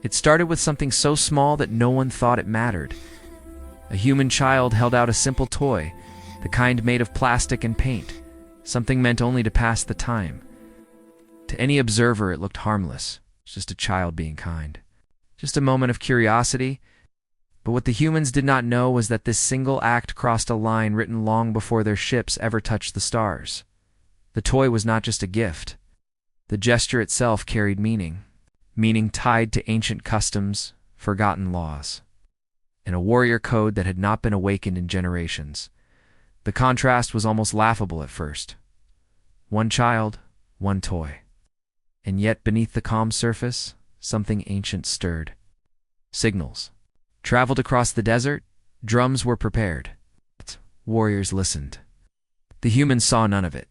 It started with something so small that no one thought it mattered. A human child held out a simple toy, the kind made of plastic and paint, something meant only to pass the time. To any observer, it looked harmless, just a child being kind. Just a moment of curiosity. But what the humans did not know was that this single act crossed a line written long before their ships ever touched the stars. The toy was not just a gift. The gesture itself carried meaning tied to ancient customs, forgotten laws, and a warrior code that had not been awakened in generations. The contrast was almost laughable at first. One child, one toy. And yet beneath the calm surface, something ancient stirred. Signals. Traveled across the desert, drums were prepared. Warriors listened. The humans saw none of it.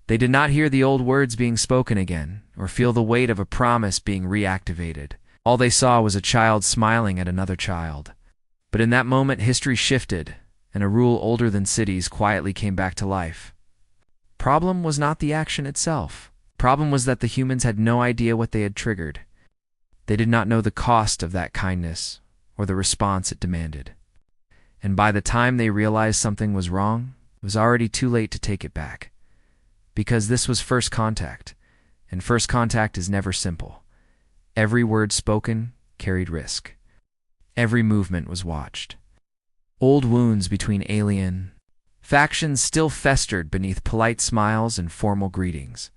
They did not hear the old words being spoken again, or feel the weight of a promise being reactivated. All they saw was a child smiling at another child. But in that moment, history shifted, and a rule older than cities quietly came back to life. Problem was not the action itself. Problem was that the humans had no idea what they had triggered. They did not know the cost of that kindness, or the response it demanded. And by the time they realized something was wrong, it was already too late to take it back. Because this was first contact, and first contact is never simple. Every word spoken carried risk. Every movement was watched. Old wounds between alien factions still festered beneath polite smiles and formal greetings.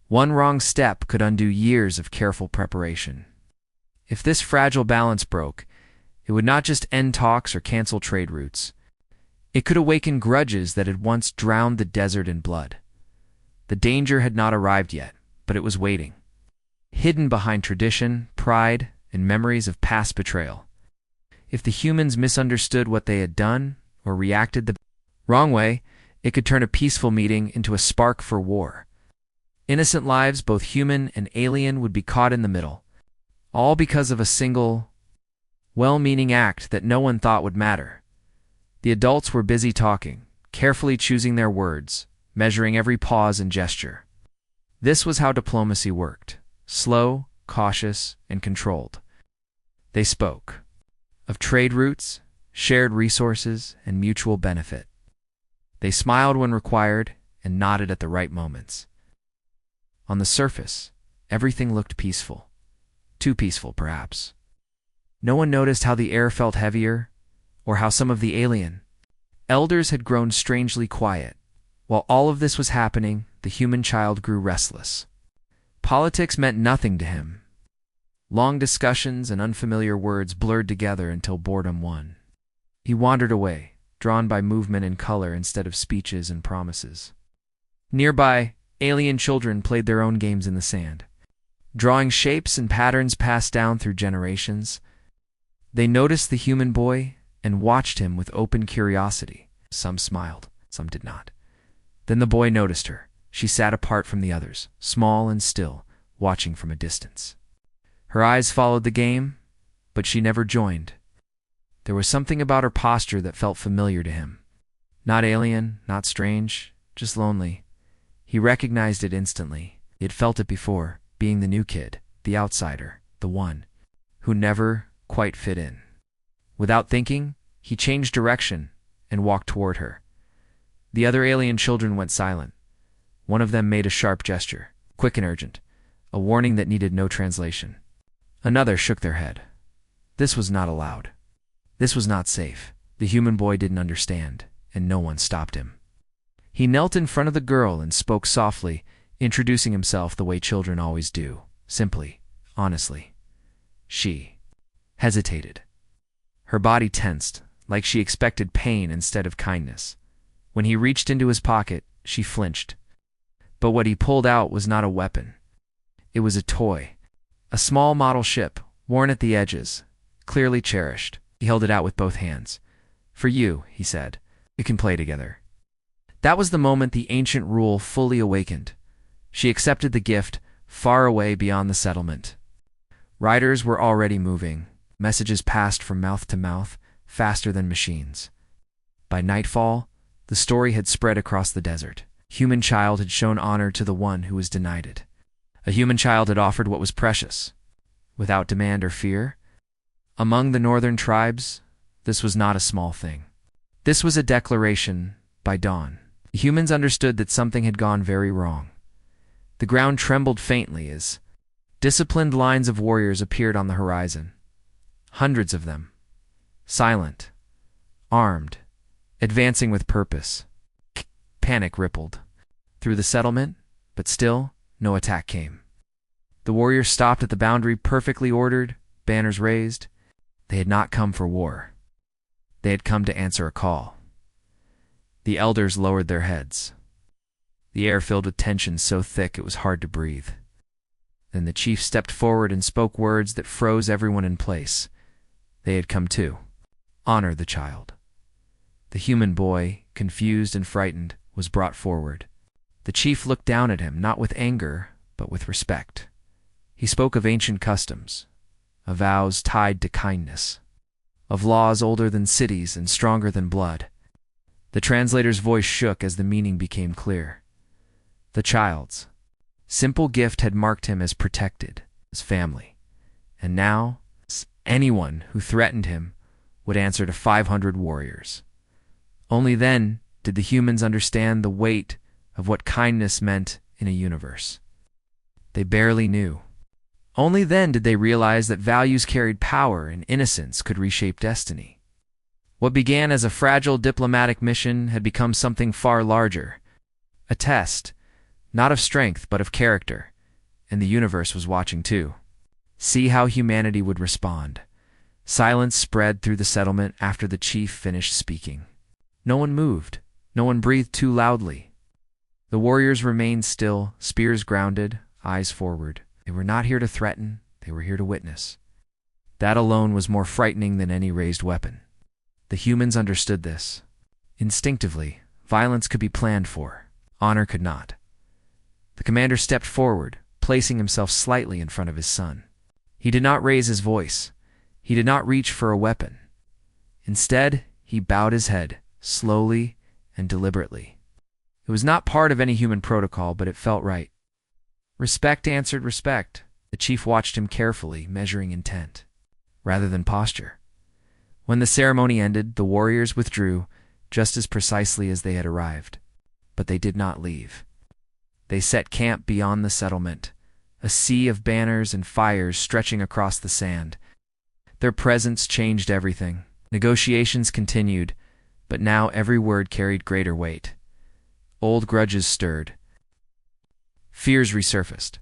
One wrong step could undo years of careful preparation. If this fragile balance broke, it would not just end talks or cancel trade routes. It could awaken grudges that had once drowned the desert in blood. The danger had not arrived yet, but it was waiting, hidden behind tradition, pride, and memories of past betrayal. If the humans misunderstood what they had done or reacted the wrong way, it could turn a peaceful meeting into a spark for war. Innocent lives, both human and alien, would be caught in the middle, all because of a single, well-meaning act that no one thought would matter. The adults were busy talking, carefully choosing their words, measuring every pause and gesture. This was how diplomacy worked: slow, cautious, and controlled. They spoke of trade routes, shared resources, and mutual benefit. They smiled when required and nodded at the right moments. On the surface, everything looked peaceful. Too peaceful, perhaps. No one noticed how the air felt heavier, or how some of the alien elders had grown strangely quiet. While all of this was happening, the human child grew restless. Politics meant nothing to him. Long discussions and unfamiliar words blurred together until boredom won. He wandered away, drawn by movement and color instead of speeches and promises. Nearby, alien children played their own games in the sand, drawing shapes and patterns passed down through generations. They noticed the human boy and watched him with open curiosity. Some smiled, some did not. Then the boy noticed her. She sat apart from the others, small and still, watching from a distance. Her eyes followed the game, but she never joined. There was something about her posture that felt familiar to him. Not alien, not strange, just lonely. He recognized it instantly. He had felt it before, being the new kid, the outsider, the one who never quite fit in. Without thinking, he changed direction and walked toward her. The other alien children went silent. One of them made a sharp gesture, quick and urgent, a warning that needed no translation. Another shook their head. This was not allowed. This was not safe. The human boy didn't understand, and no one stopped him. He knelt in front of the girl and spoke softly, introducing himself the way children always do, simply, honestly. She hesitated. Her body tensed, like she expected pain instead of kindness. When he reached into his pocket, she flinched. But what he pulled out was not a weapon. It was a toy. A small model ship, worn at the edges, clearly cherished. He held it out with both hands. "For you," he said. "We can play together." That was the moment the ancient rule fully awakened. She accepted the gift, far away beyond the settlement. Riders were already moving. Messages passed from mouth to mouth, faster than machines. By nightfall, the story had spread across the desert. Human child had shown honor to the one who was denied it. A human child had offered what was precious: without demand or fear. Among the northern tribes, this was not a small thing. This was a declaration by dawn. The humans understood that something had gone very wrong. The ground trembled faintly as disciplined lines of warriors appeared on the horizon. Hundreds of them, silent, armed, advancing with purpose. Panic rippled through the settlement, but still no attack came. The warriors stopped at the boundary, perfectly ordered, banners raised. They had not come for war. They had come to answer a call. The elders lowered their heads. The air filled with tension so thick it was hard to breathe. Then the chief stepped forward and spoke words that froze everyone in place. They had come to honor the child. The human boy, confused and frightened, was brought forward. The chief looked down at him, not with anger, but with respect. He spoke of ancient customs, of vows tied to kindness, of laws older than cities and stronger than blood. The translator's voice shook as the meaning became clear. The child's simple gift had marked him as protected, as family, and now anyone who threatened him would answer to 500 warriors. Only then did the humans understand the weight of what kindness meant in a universe they barely knew. Only then did they realize that values carried power and innocence could reshape destiny. What began as a fragile diplomatic mission had become something far larger, a test, not of strength but of character, and the universe was watching too. See how humanity would respond. Silence spread through the settlement after the chief finished speaking. No one moved. No one breathed too loudly. The warriors remained still, spears grounded, eyes forward. They were not here to threaten, they were here to witness. That alone was more frightening than any raised weapon. The humans understood this. Instinctively, violence could be planned for. Honor could not. The commander stepped forward, placing himself slightly in front of his son. He did not raise his voice. He did not reach for a weapon. Instead, he bowed his head, slowly and deliberately. It was not part of any human protocol, but it felt right. Respect answered respect. The chief watched him carefully, measuring intent, rather than posture. When the ceremony ended, the warriors withdrew, just as precisely as they had arrived. But they did not leave. They set camp beyond the settlement, a sea of banners and fires stretching across the sand. Their presence changed everything. Negotiations continued, but now every word carried greater weight. Old grudges stirred. Fears resurfaced.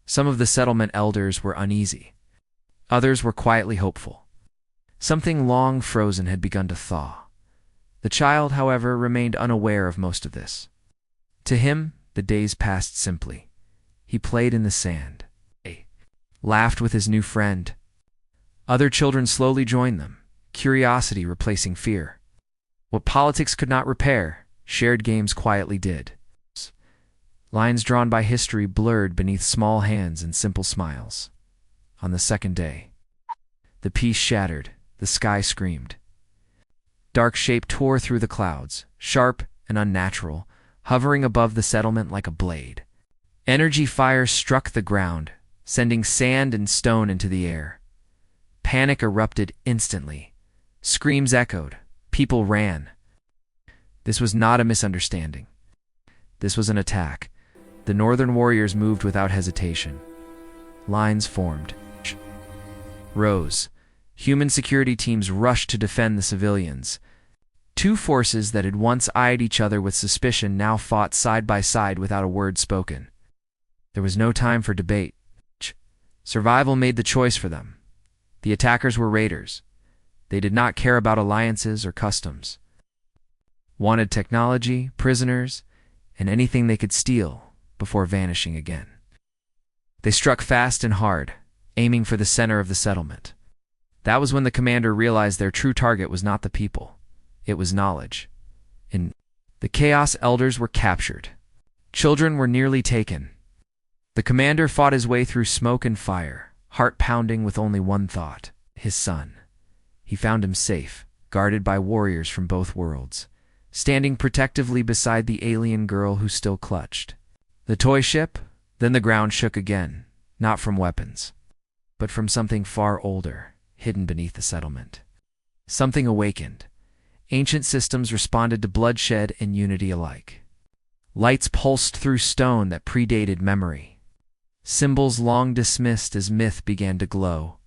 Some of the settlement elders were uneasy. Others were quietly hopeful. Something long frozen had begun to thaw. The child, however, remained unaware of most of this. To him, the days passed simply. He played in the sand, laughed with his new friend. Other children slowly joined them, curiosity replacing fear. What politics could not repair, shared games quietly did. Lines drawn by history blurred beneath small hands and simple smiles. On the second day, the peace shattered, the sky screamed. Dark shape tore through the clouds, sharp and unnatural, hovering above the settlement like a blade. Energy fire struck the ground, sending sand and stone into the air. Panic erupted instantly. Screams echoed. People ran. This was not a misunderstanding. This was an attack. The northern warriors moved without hesitation. Lines formed. Rose. Human security teams rushed to defend the civilians. Two forces that had once eyed each other with suspicion now fought side by side without a word spoken. There was no time for debate. Survival made the choice for them. The attackers were raiders. They did not care about alliances or customs. Wanted technology, prisoners, and anything they could steal before vanishing again. They struck fast and hard, aiming for the center of the settlement. That was when the commander realized their true target was not the people. It was knowledge. The Chaos Elders were captured. Children were nearly taken. The commander fought his way through smoke and fire, heart pounding with only one thought, his son. He found him safe, guarded by warriors from both worlds, standing protectively beside the alien girl who still clutched. The toy ship, then the ground shook again, not from weapons, but from something far older, hidden beneath the settlement. Something awakened. Ancient systems responded to bloodshed and unity alike. Lights pulsed through stone that predated memory. Symbols long dismissed as myth began to glow.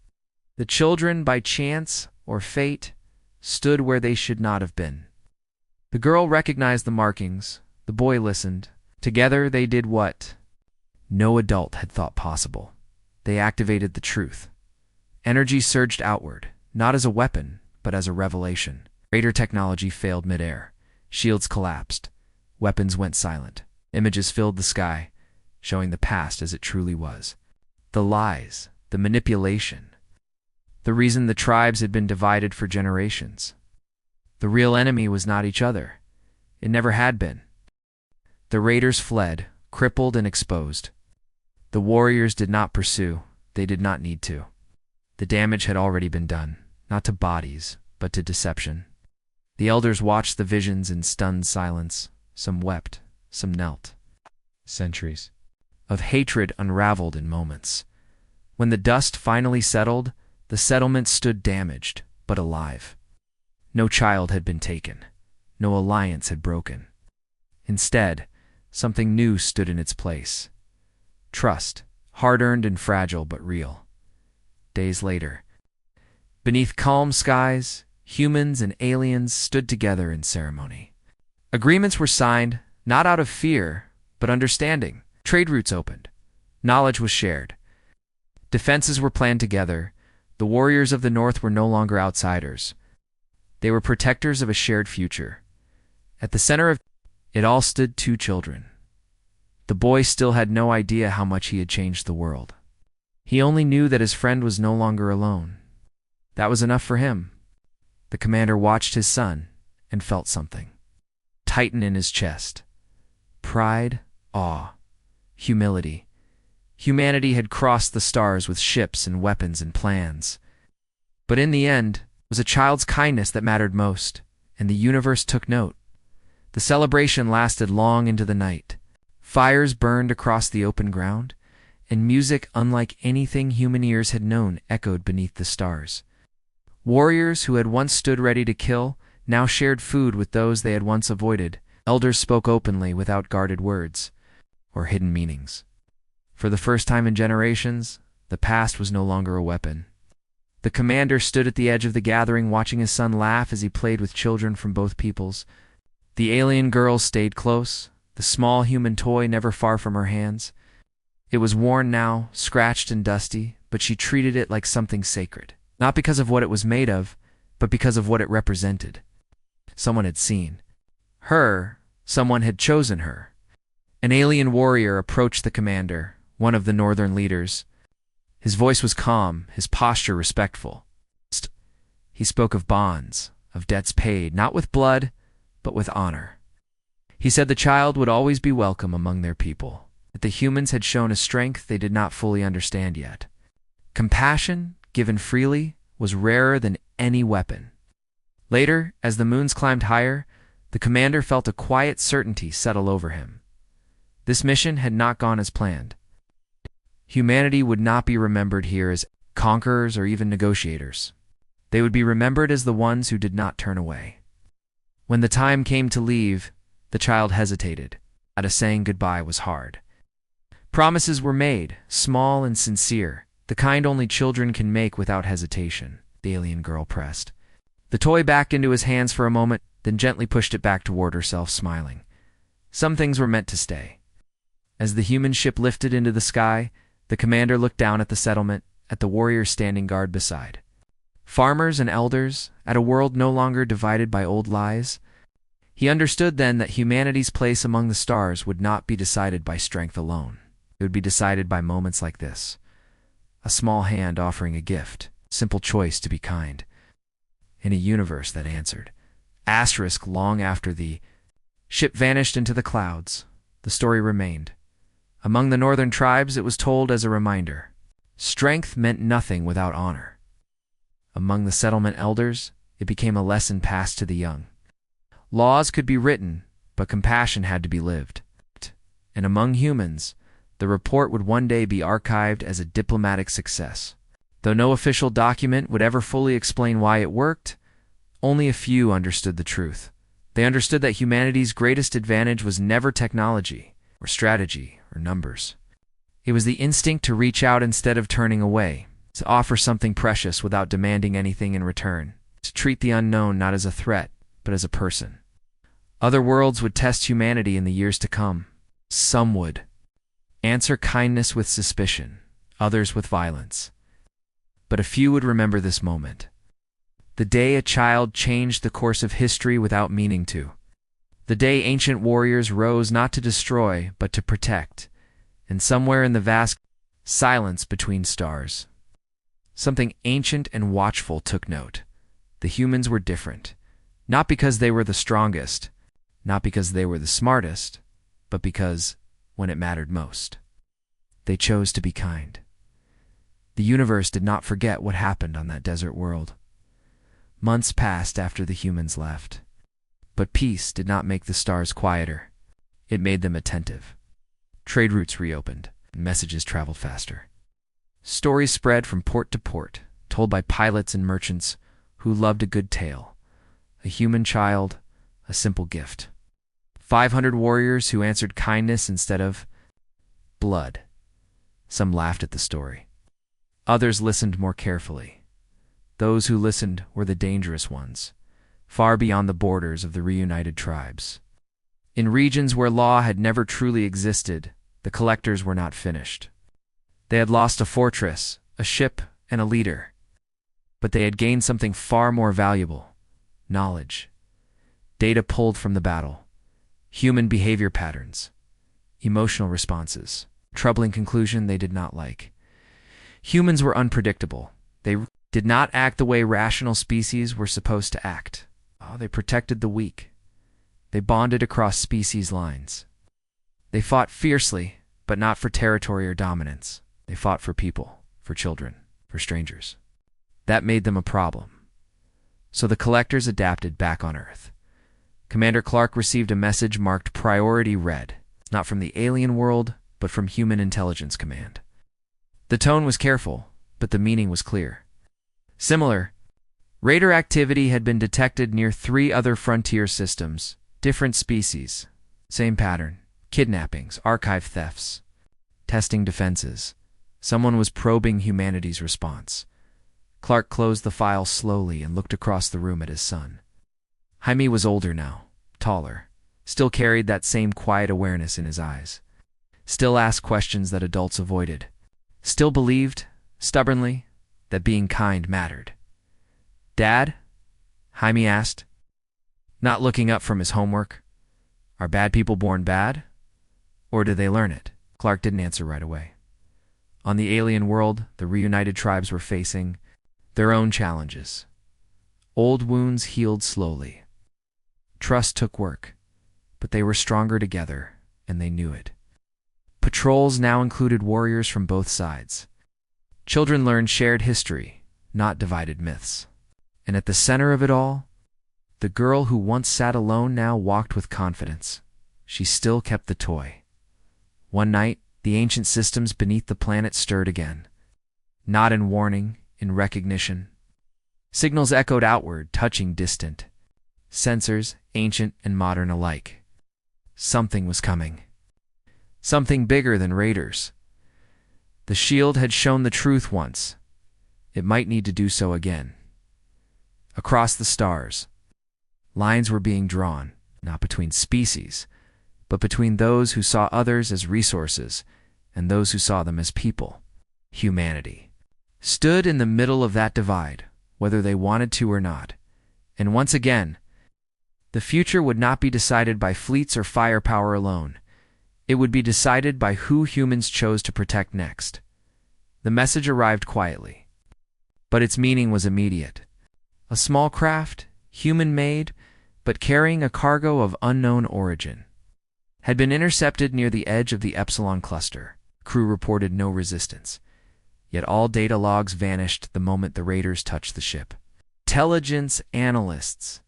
The children, by chance or fate, stood where they should not have been. The girl recognized the markings. The boy listened. Together they did what no adult had thought possible. They activated the truth. Energy surged outward, not as a weapon, but as a revelation. Raider technology failed midair. Shields collapsed. Weapons went silent. Images filled the sky, showing the past as it truly was. The lies, the manipulation. The reason the tribes had been divided for generations. The real enemy was not each other. It never had been. The raiders fled, crippled and exposed. The warriors did not pursue. They did not need to. The damage had already been done, not to bodies, but to deception. The elders watched the visions in stunned silence. Some wept, some knelt. Centuries of hatred unraveled in moments. When the dust finally settled, the settlement stood damaged, but alive. No child had been taken. No alliance had broken. Instead, something new stood in its place. Trust, hard-earned and fragile but real. Days later, beneath calm skies, humans and aliens stood together in ceremony. Agreements were signed, not out of fear, but understanding. Trade routes opened. Knowledge was shared. Defenses were planned together. The warriors of the North were no longer outsiders. They were protectors of a shared future. At the center of it all stood two children. The boy still had no idea how much he had changed the world. He only knew that his friend was no longer alone. That was enough for him. The commander watched his son and felt something tighten in his chest. Pride, awe, humility. Humanity had crossed the stars with ships and weapons and plans. But in the end, it was a child's kindness that mattered most, and the universe took note. The celebration lasted long into the night. Fires burned across the open ground, and music unlike anything human ears had known echoed beneath the stars. Warriors who had once stood ready to kill now shared food with those they had once avoided. Elders spoke openly without guarded words or hidden meanings. For the first time in generations, the past was no longer a weapon. The commander stood at the edge of the gathering watching his son laugh as he played with children from both peoples. The alien girl stayed close, the small human toy never far from her hands. It was worn now, scratched and dusty, but she treated it like something sacred. Not because of what it was made of, but because of what it represented. Someone had seen her. Someone had chosen her. An alien warrior approached the commander, one of the northern leaders. His voice was calm, his posture respectful. He spoke of bonds, of debts paid, not with blood, but with honor. He said the child would always be welcome among their people, that the humans had shown a strength they did not fully understand yet. Compassion, given freely, was rarer than any weapon. Later, as the moons climbed higher, the commander felt a quiet certainty settle over him. This mission had not gone as planned. Humanity would not be remembered here as conquerors or even negotiators. They would be remembered as the ones who did not turn away. When the time came to leave, the child hesitated. Saying goodbye was hard. Promises were made, small and sincere, the kind only children can make without hesitation. The alien girl pressed the toy back into his hands for a moment, then gently pushed it back toward herself, smiling. Some things were meant to stay. As the human ship lifted into the sky, the commander looked down at the settlement, at the warriors standing guard beside. Farmers and elders, at a world no longer divided by old lies. He understood then that humanity's place among the stars would not be decided by strength alone. It would be decided by moments like this. A small hand offering a gift, simple choice to be kind. In a universe that answered. Asterisk long after the ship vanished into the clouds, the story remained. Among the northern tribes, it was told as a reminder. Strength meant nothing without honor. Among the settlement elders, it became a lesson passed to the young. Laws could be written, but compassion had to be lived. And among humans, the report would one day be archived as a diplomatic success. Though no official document would ever fully explain why it worked, only a few understood the truth. They understood that humanity's greatest advantage was never technology, or strategy, or numbers. It was the instinct to reach out instead of turning away, to offer something precious without demanding anything in return, to treat the unknown not as a threat, but as a person. Other worlds would test humanity in the years to come. Some would answer kindness with suspicion, others with violence. But a few would remember this moment. The day a child changed the course of history without meaning to. The day ancient warriors rose not to destroy, but to protect. And somewhere in the vast silence between stars, something ancient and watchful took note. The humans were different. Not because they were the strongest, not because they were the smartest, but because, when it mattered most, they chose to be kind. The universe did not forget what happened on that desert world. Months passed after the humans left. But peace did not make the stars quieter. It made them attentive. Trade routes reopened, and messages traveled faster. Stories spread from port to port, told by pilots and merchants who loved a good tale. A human child, a simple gift. 500 warriors who answered kindness instead of blood. Some laughed at the story. Others listened more carefully. Those who listened were the dangerous ones, far beyond the borders of the reunited tribes. In regions where law had never truly existed, the collectors were not finished. They had lost a fortress, a ship, and a leader. But they had gained something far more valuable: knowledge. Data pulled from the battle. Human behavior patterns. Emotional responses. Troubling conclusion they did not like. Humans were unpredictable. They did not act the way rational species were supposed to act. They protected the weak. They bonded across species lines. They fought fiercely, but not for territory or dominance. They fought for people, for children, for strangers. That made them a problem. So the collectors adapted back on Earth. Commander Clark received a message marked Priority Red, not from the alien world, but from Human Intelligence Command. The tone was careful, but the meaning was clear. Similar, raider activity had been detected near 3 other frontier systems, different species, same pattern: kidnappings, archive thefts, testing defenses. Someone was probing humanity's response. Clark closed the file slowly and looked across the room at his son. Jaime was older now, taller, still carried that same quiet awareness in his eyes. Still asked questions that adults avoided. Still believed, stubbornly, that being kind mattered. "Dad?" Jaime asked, not looking up from his homework. "Are bad people born bad? Or do they learn it?" Clark didn't answer right away. On the alien world, the reunited tribes were facing their own challenges. Old wounds healed slowly. Trust took work, but they were stronger together, and they knew it. Patrols now included warriors from both sides. Children learned shared history, not divided myths. And at the center of it all, the girl who once sat alone now walked with confidence. She still kept the toy. One night, the ancient systems beneath the planet stirred again. Not in warning, in recognition. Signals echoed outward, touching distant. Sensors, ancient and modern alike. Something was coming. Something bigger than raiders. The shield had shown the truth once. It might need to do so again. Across the stars, lines were being drawn, not between species, but between those who saw others as resources and those who saw them as people. Humanity stood in the middle of that divide, whether they wanted to or not. And once again, the future would not be decided by fleets or firepower alone. It would be decided by who humans chose to protect next. The message arrived quietly, but its meaning was immediate. A small craft, human-made, but carrying a cargo of unknown origin, had been intercepted near the edge of the Epsilon cluster. Crew reported no resistance, yet all data logs vanished the moment the raiders touched the ship. Intelligence analysts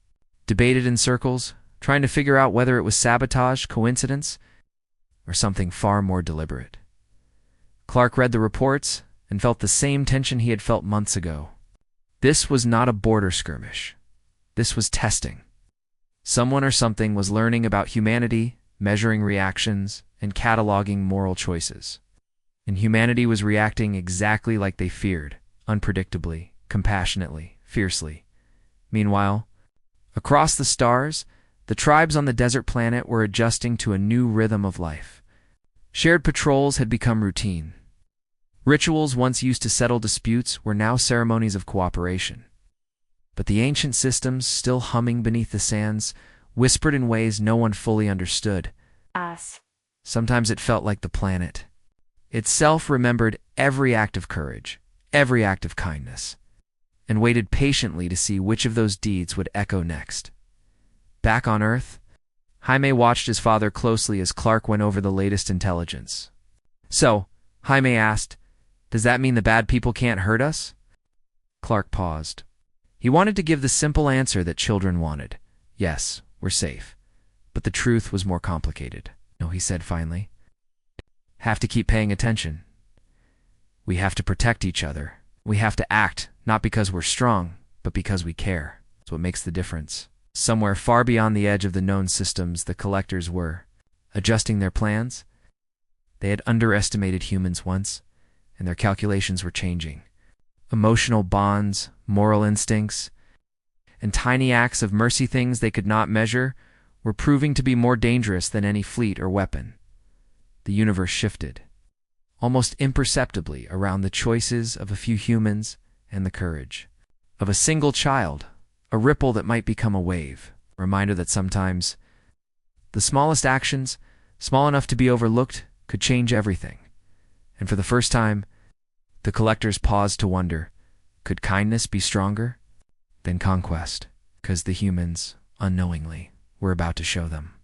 debated in circles, trying to figure out whether it was sabotage, coincidence, or something far more deliberate. Clark read the reports, and felt the same tension he had felt months ago. This was not a border skirmish. This was testing. Someone or something was learning about humanity, measuring reactions, and cataloging moral choices. And humanity was reacting exactly like they feared, unpredictably, compassionately, fiercely. Meanwhile, across the stars, the tribes on the desert planet were adjusting to a new rhythm of life. Shared patrols had become routine. Rituals once used to settle disputes were now ceremonies of cooperation. But the ancient systems, still humming beneath the sands, whispered in ways no one fully understood. Us. Sometimes it felt like the planet itself remembered every act of courage, every act of kindness, and waited patiently to see which of those deeds would echo next. Back on Earth, Jaime watched his father closely as Clark went over the latest intelligence. "So," Jaime asked, "does that mean the bad people can't hurt us?" Clark paused. He wanted to give the simple answer that children wanted. "Yes, we're safe." But the truth was more complicated. "No," he said finally. "Have to keep paying attention. We have to protect each other. We have to act, not because we're strong, but because we care. That's what makes the difference." Somewhere far beyond the edge of the known systems, the collectors were adjusting their plans. They had underestimated humans once, and their calculations were changing. Emotional bonds, moral instincts, and tiny acts of mercy, things they could not measure, were proving to be more dangerous than any fleet or weapon. The universe shifted, almost imperceptibly, around the choices of a few humans and the courage of a single child, a ripple that might become a wave, a reminder that sometimes the smallest actions, small enough to be overlooked, could change everything. And for the first time, the collectors paused to wonder, could kindness be stronger than conquest? Because the humans, unknowingly, were about to show them.